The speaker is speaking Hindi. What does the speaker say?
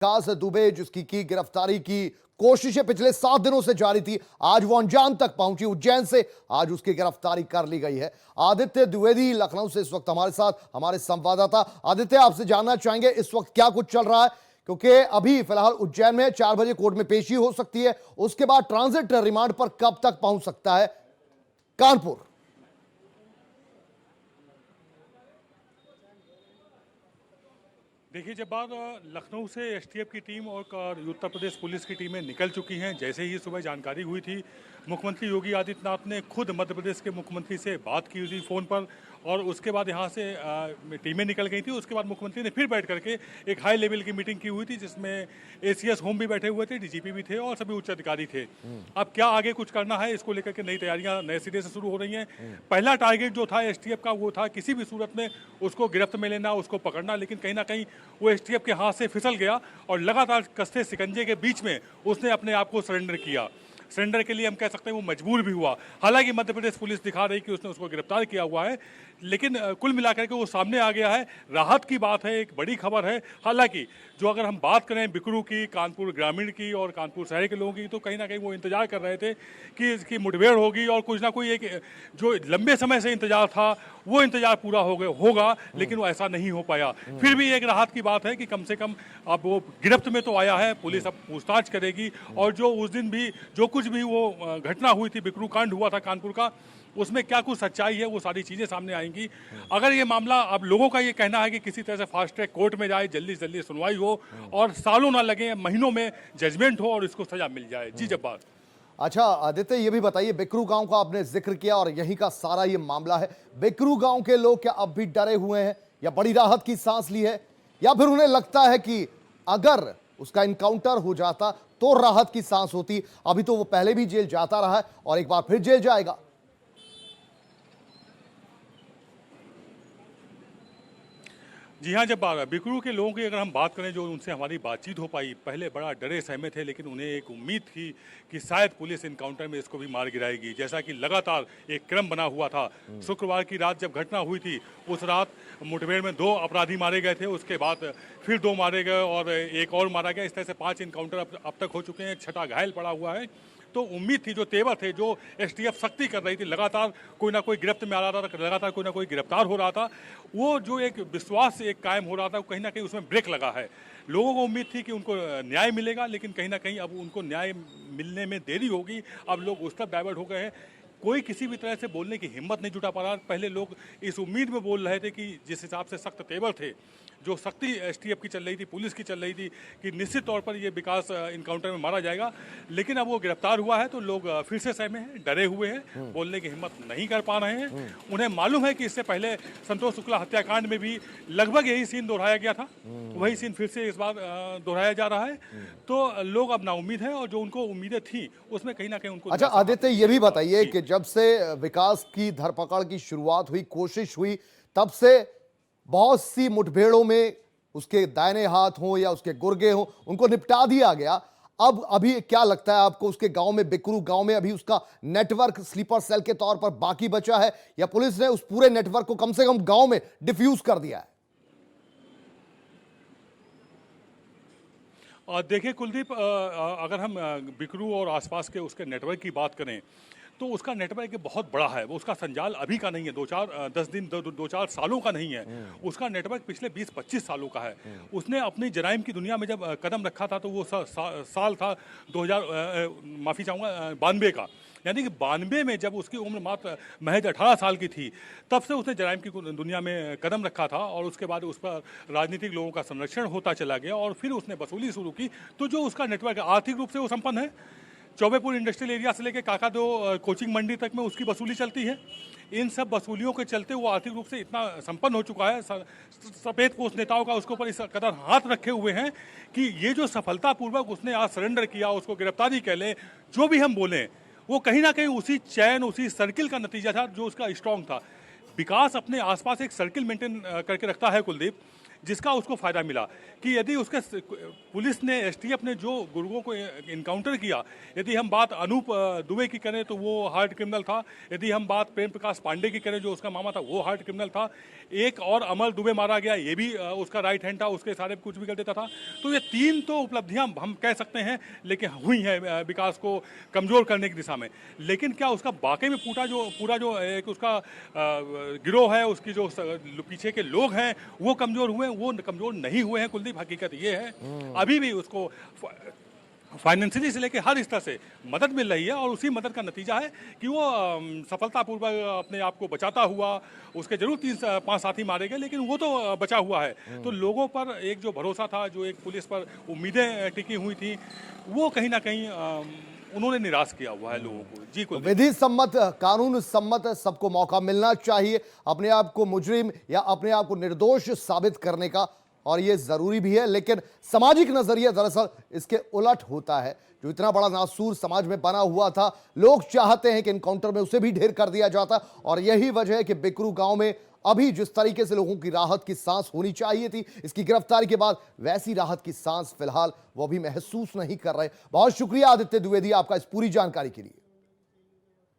विकास दुबे जिसकी की गिरफ्तारी की कोशिशें पिछले 7 दिनों से जारी थी, आज वो अंजाम तक पहुंची। उज्जैन से आज उसकी गिरफ्तारी कर ली गई है। आदित्य द्विवेदी लखनऊ से इस वक्त हमारे साथ, हमारे संवाददाता। आदित्य, आपसे जानना चाहेंगे इस वक्त क्या कुछ चल रहा है, क्योंकि अभी फिलहाल उज्जैन में 4 बजे कोर्ट में पेशी हो सकती है, उसके बाद ट्रांजिट रिमांड पर कब तक पहुंच सकता है कानपुर? देखिए, जब बात लखनऊ से एसटीएफ की टीम और उत्तर प्रदेश पुलिस की टीमें निकल चुकी हैं, जैसे ही सुबह जानकारी हुई थी, मुख्यमंत्री योगी आदित्यनाथ ने खुद मध्य प्रदेश के मुख्यमंत्री से बात की थी फ़ोन पर, और उसके बाद यहाँ से टीमें निकल गई थी। उसके बाद मुख्यमंत्री ने फिर बैठ करके एक हाई लेवल की मीटिंग की हुई थी, जिसमें एसीएस होम भी बैठे हुए थे, डीजीपी भी थे और सभी उच्च अधिकारी थे। अब क्या आगे कुछ करना है, इसको लेकर के नई तैयारियां नए सिरे से शुरू हो रही हैं। पहला टारगेट जो था एसटीएफ का, वो था किसी भी सूरत में उसको गिरफ्त में लेना, उसको पकड़ना, लेकिन कहीं ना कहीं वो एसटीएफ के हाथ से फिसल गया और लगातार कसते सिकंजे के बीच में उसने अपने आप को सरेंडर किया। सरेंडर के लिए हम कह सकते हैं वो मजबूर भी हुआ। हालांकि मध्य प्रदेश पुलिस दिखा रही कि उसने उसको गिरफ्तार किया हुआ है, लेकिन कुल मिलाकर के वो सामने आ गया है। राहत की बात है, एक बड़ी खबर है। हालांकि जो अगर हम बात करें बिकरू की, कानपुर ग्रामीण की और कानपुर शहर के लोगों की, तो कहीं ना कहीं वो इंतजार कर रहे थे कि इसकी मुठभेड़ होगी और कुछ ना कोई एक जो लंबे समय से इंतजार था वो इंतजार पूरा होगा, लेकिन वो ऐसा नहीं हो पाया। फिर भी एक राहत की बात है कि कम से कम अब वो गिरफ्त में तो आया है, पुलिस अब पूछताछ करेगी, और जो उस दिन भी जो कुछ भी वो घटना हुई थी, बिकरू कांड हुआ था कानपुर का, उसमें क्या कुछ सच्चाई है, वो सारी चीजें सामने आएंगी। अगर ये मामला, अब लोगों का ये कहना है कि किसी तरह से फास्ट ट्रैक कोर्ट में जाए, जल्दी से जल्दी सुनवाई हो और सालों ना लगे, महीनों में जजमेंट हो और इसको सजा मिल जाए। जी जब्बार। अच्छा आदित्य, ये भी बताइए, बिकरू गांव का आपने जिक्र किया और यहीं का सारा ये मामला है। बिकरू गांव के लोग क्या अब भी डरे हुए हैं या बड़ी राहत की सांस ली है, या फिर उन्हें लगता है कि अगर उसका इनकाउंटर हो जाता तो राहत की सांस होती? अभी तो वो पहले भी जेल जाता रहा है और एक बार फिर जेल जाएगा। जी हाँ, जब बिकरू के लोगों की अगर हम बात करें, जो उनसे हमारी बातचीत हो पाई, पहले बड़ा डरे सहमे थे, लेकिन उन्हें एक उम्मीद थी कि शायद पुलिस इनकाउंटर में इसको भी मार गिराएगी, जैसा कि लगातार एक क्रम बना हुआ था। शुक्रवार की रात जब घटना हुई थी, उस रात मुठभेड़ में 2 अपराधी मारे गए थे, उसके बाद फिर 2 मारे गए और एक और मारा गया। इस तरह से 5 इनकाउंटर अब तक हो चुके हैं, 6ठा घायल पड़ा हुआ है। तो उम्मीद थी, जो तेवर थे, जो एसटीएफ सख्ती कर रही थी, लगातार कोई ना कोई गिरफ्त में आ रहा था, लगातार कोई ना कोई गिरफ्तार हो रहा था, वो जो एक विश्वास एक कायम हो रहा था, कहीं ना कहीं उसमें ब्रेक लगा है। लोगों को उम्मीद थी कि उनको न्याय मिलेगा, लेकिन कहीं ना कहीं अब उनको न्याय मिलने में देरी होगी। अब लोग उस तरफ डाइवर्ट हो गए हैं, कोई किसी भी तरह से बोलने की हिम्मत नहीं जुटा पा रहा। पहले लोग इस उम्मीद में बोल रहे थे कि जिस हिसाब से सख्त तेवर थे, जो सख्ती एसटीएफ की चल रही थी, पुलिस की चल रही थी, कि निश्चित तौर पर ये विकास इनकाउंटर में मारा जाएगा, लेकिन अब वो गिरफ्तार हुआ है तो लोग फिर से सहमे हैं, डरे हुए हैं, बोलने की हिम्मत नहीं कर पा रहे हैं। उन्हें मालूम है कि इससे पहले संतोष शुक्ला हत्याकांड में भी लगभग यही सीन दोहराया गया था, वही सीन फिर से इस बार दोहराया जा रहा है। तो लोग अब नाउम्मीद हैं, और जो उनको उम्मीदें थी उसमें कहीं ना कहीं उनको। अच्छा आदित्य, ये भी बताइए कि जब से विकास की धरपकड़ की शुरुआत हुई, कोशिश हुई, तब से बहुत सी मुठभेड़ों में उसके दाहिने हाथ हो या उसके गुर्गे हो, उनको निपटा दिया गया। अब अभी क्या लगता है आपको, उसके गांव में, बिकरू गांव में अभी उसका नेटवर्क स्लीपर सेल के तौर पर बाकी बचा है, या पुलिस ने उस पूरे नेटवर्क को कम से कम गांव में डिफ्यूज कर दिया है? देखिए कुलदीप, अगर हम बिकरू और आसपास के उसके नेटवर्क की बात करें, तो उसका नेटवर्क बहुत बड़ा है। वो उसका संजाल अभी का नहीं है, 2-4 सालों का नहीं है। उसका नेटवर्क पिछले 20-25 सालों का है। उसने अपनी जराइम की दुनिया में जब कदम रखा था, तो वो साल था 2000, माफ़ी चाहूँगा, 92 का। यानी कि 92 में जब उसकी उम्र मात्र महज 18 साल की थी, तब से उसने जराइम की दुनिया में कदम रखा था, और उसके बाद उस पर राजनीतिक लोगों का संरक्षण होता चला गया, और फिर उसने वसूली शुरू की। तो जो उसका नेटवर्क है, आर्थिक रूप से वो संपन्न है। चौबेपुर इंडस्ट्रियल एरिया से लेकर काकादो कोचिंग मंडी तक में उसकी वसूली चलती है। इन सब वसूलियों के चलते वो आर्थिक रूप से इतना संपन्न हो चुका है। सफेद पोस्ट नेताओं का उसके ऊपर इस कदर हाथ रखे हुए हैं कि ये जो सफलतापूर्वक उसने आज सरेंडर किया, उसको गिरफ्तारी कह लें, जो भी हम बोलें, वो कहीं ना कहीं उसी चैन, उसी सर्किल का नतीजा था जो उसका स्ट्रांग था। विकास अपने आसपास एक सर्किल मेंटेन करके रखता है कुलदीप, जिसका उसको फायदा मिला कि यदि उसके पुलिस ने एसटीएफ ने जो गुर्गों को इनकाउंटर किया, यदि हम बात अनूप दुबे की करें तो वो हार्ड क्रिमिनल था, यदि हम बात प्रेम प्रकाश पांडे की करें जो उसका मामा था वो हार्ड क्रिमिनल था, एक और अमर दुबे मारा गया, ये भी उसका राइट हैंड था, उसके सारे कुछ भी कर देता था। तो ये 3 तो उपलब्धियां हम कह सकते हैं लेकिन हुई हैं विकास को कमजोर करने की दिशा में। लेकिन क्या उसका वाकई में पूरा जो एक उसका गिरोह है, उसकी जो पीछे के लोग हैं वो कमजोर हुए हैं? वो कमजोर नहीं हुए हैं कुलदीप। हकीकत ये है अभी भी उसको फाइनेंशियली से लेकर हर स्तर से मदद मिल रही है और उसी मदद का नतीजा है कि वो सफलतापूर्वक अपने आप को बचाता हुआ, उसके जरूर 3-5 साथी मारे गए लेकिन वो तो बचा हुआ है। तो लोगों पर एक जो भरोसा था, जो एक पुलिस पर उम्मीदें टिकी हुई थी, वो कहीं ना कहीं उन्होंने निराश किया हुआ है लोगों को। जी कुलदीप। विधि सम्मत, कानून सम्मत सबको मौका मिलना चाहिए अपने आप को मुजरिम या अपने आप को निर्दोष साबित करने का, और यह जरूरी भी है। लेकिन सामाजिक नजरिया दरअसल इसके उलट होता है। जो इतना बड़ा नासूर समाज में बना हुआ था, लोग चाहते हैं कि एनकाउंटर में उसे भी ढेर कर दिया जाता, और यही वजह है कि बिकरू गांव में अभी जिस तरीके से लोगों की राहत की सांस होनी चाहिए थी इसकी गिरफ्तारी के बाद, वैसी राहत की सांस फिलहाल वो भी महसूस नहीं कर रहे। बहुत शुक्रिया आदित्य द्विवेदी आपका इस पूरी जानकारी के लिए।